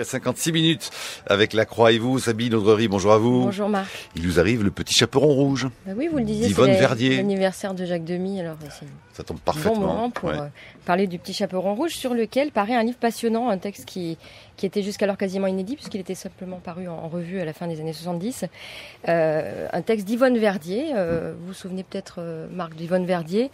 56 minutes avec La Croix et vous, Sabine Audrery, bonjour à vous. Bonjour Marc. Il nous arrive le petit chaperon rouge. Bah oui, vous le disiez, d'Yvonne c'est Verdier. l'anniversaire de Jacques Demy, alors c'est Ça tombe un parfaitement. bon moment pour parler du petit chaperon rouge, sur lequel paraît un livre passionnant, un texte qui était jusqu'alors quasiment inédit, puisqu'il était simplement paru en revue à la fin des années 70. Un texte d'Yvonne Verdier, vous vous souvenez peut-être, Marc, d'Yvonne Verdier,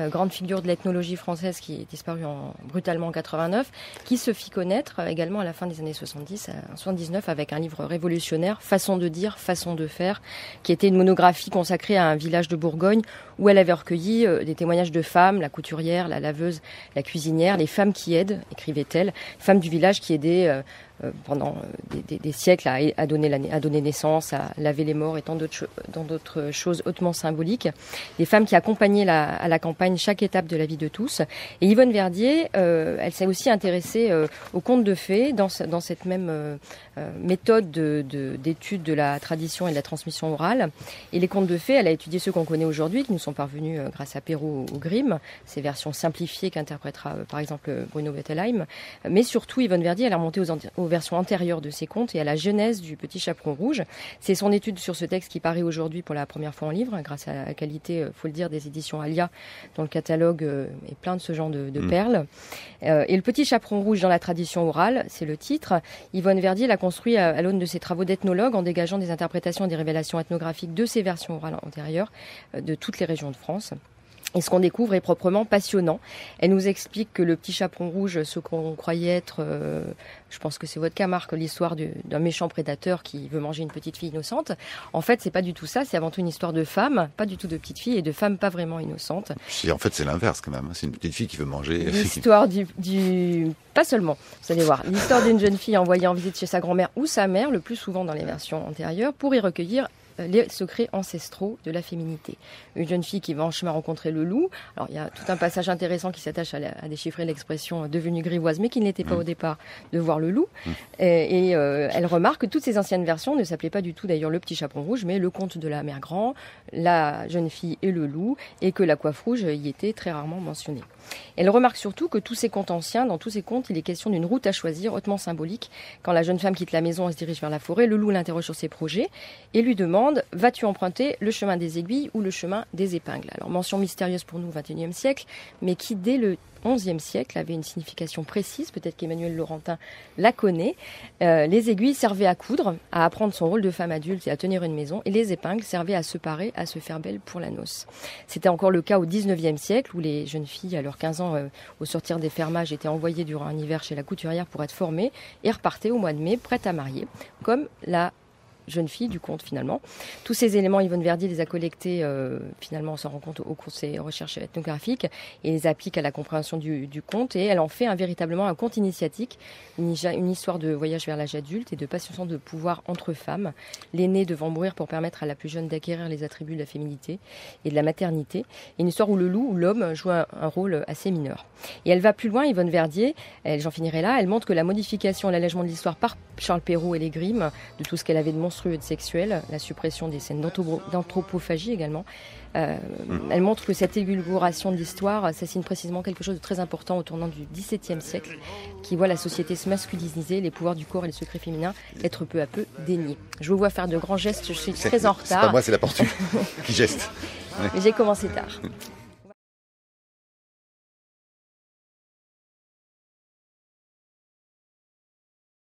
grande figure de l'ethnologie française qui est disparue brutalement en 89, qui se fit connaître également à la fin des années 70, en 79, avec un livre révolutionnaire, Façon de dire, façon de faire, qui était une monographie consacrée à un village de Bourgogne où elle avait recueilli des témoignages de femmes, la couturière, la laveuse, la cuisinière, les femmes qui aident, écrivait-elle, femmes du village qui aidaient pendant des siècles à donner naissance, à laver les morts et tant d'autres choses hautement symboliques. Des femmes qui accompagnaient à la campagne chaque étape de la vie de tous. Et Yvonne Verdier, elle s'est aussi intéressée aux contes de fées dans cette même méthode d'étude de la tradition et de la transmission orale. Et les contes de fées, elle a étudié ceux qu'on connaît aujourd'hui, qui nous sont parvenus grâce à Perrault ou Grimm, ces versions simplifiées qu'interprétera par exemple Bruno Bettelheim. Mais surtout, Yvonne Verdier, elle a remonté aux versions antérieures de ces contes et à la genèse du Petit Chaperon Rouge. C'est son étude sur ce texte qui paraît aujourd'hui pour la première fois en livre, grâce à la qualité, faut le dire, des éditions Alia, dont le catalogue est plein de ce genre de perles. Et le Petit Chaperon Rouge dans la tradition orale, c'est le titre. Yvonne Verdier l'a construit à l'aune de ses travaux d'ethnologue, en dégageant des interprétations et des révélations ethnographiques de ces versions orales antérieures de toutes les régions de France. Et ce qu'on découvre est proprement passionnant. Elle nous explique que le Petit Chaperon Rouge, ce qu'on croyait être, je pense que c'est votre cas, Marc, l'histoire d'un méchant prédateur qui veut manger une petite fille innocente. En fait, c'est pas du tout ça. C'est avant tout une histoire de femme, pas du tout de petite fille, et de femmes pas vraiment innocentes. En fait, c'est l'inverse quand même. C'est une petite fille qui veut manger. L'histoire pas seulement, vous allez voir. L'histoire d'une jeune fille envoyée en visite chez sa grand-mère ou sa mère, le plus souvent dans les versions antérieures, pour y recueillir les secrets ancestraux de la féminité. Une jeune fille qui va en chemin rencontrer le loup. Alors, il y a tout un passage intéressant qui s'attache à déchiffrer l'expression devenue grivoise, mais qui n'était pas au départ de voir le loup. Et elle remarque que toutes ces anciennes versions ne s'appelaient pas du tout d'ailleurs le Petit Chaperon Rouge, mais le conte de la mère Grand, la jeune fille et le loup, et que la coiffe rouge y était très rarement mentionnée. Elle remarque surtout que tous ces contes anciens, dans tous ces contes, il est question d'une route à choisir, hautement symbolique. Quand la jeune femme quitte la maison et se dirige vers la forêt, le loup l'interroge sur ses projets et lui demande « Vas-tu emprunter le chemin des aiguilles ou le chemin des épingles ?» Alors, mention mystérieuse pour nous au XXIe siècle, mais qui, dès le XIe siècle, avait une signification précise, peut-être qu'Emmanuel Laurentin la connaît. Les aiguilles servaient à coudre, à apprendre son rôle de femme adulte et à tenir une maison, et les épingles servaient à se parer, à se faire belle pour la noce. C'était encore le cas au XIXe siècle, où les jeunes filles, à leurs 15 ans, au sortir des fermages, étaient envoyées durant un hiver chez la couturière pour être formées, et repartaient au mois de mai, prêtes à marier, comme la jeune fille du conte finalement. Tous ces éléments, Yvonne Verdier les a collectés, finalement on s'en rend compte au cours de ses recherches ethnographiques, et les applique à la compréhension du conte, et elle en fait véritablement un conte initiatique, une histoire de voyage vers l'âge adulte et de passation de pouvoir entre femmes, l'aînée devant mourir pour permettre à la plus jeune d'acquérir les attributs de la féminité et de la maternité, et une histoire où le loup, ou l'homme, joue un rôle assez mineur. Et elle va plus loin, Yvonne Verdier, j'en finirai là, elle montre que la modification et l'allègement de l'histoire par Charles Perrault et les Grimm, de tout ce qu'elle avait de monstrueux et de sexuel, la suppression des scènes d'anthropophagie également, elle montre que cette édulcoration de l'histoire, ça signe précisément quelque chose de très important au tournant du XVIIe siècle, qui voit la société se masculiniser, les pouvoirs du corps et les secrets féminins être peu à peu déniés. Je vous vois faire de grands gestes, je suis très en retard. C'est pas moi, c'est la portue qui geste. Mais j'ai commencé tard.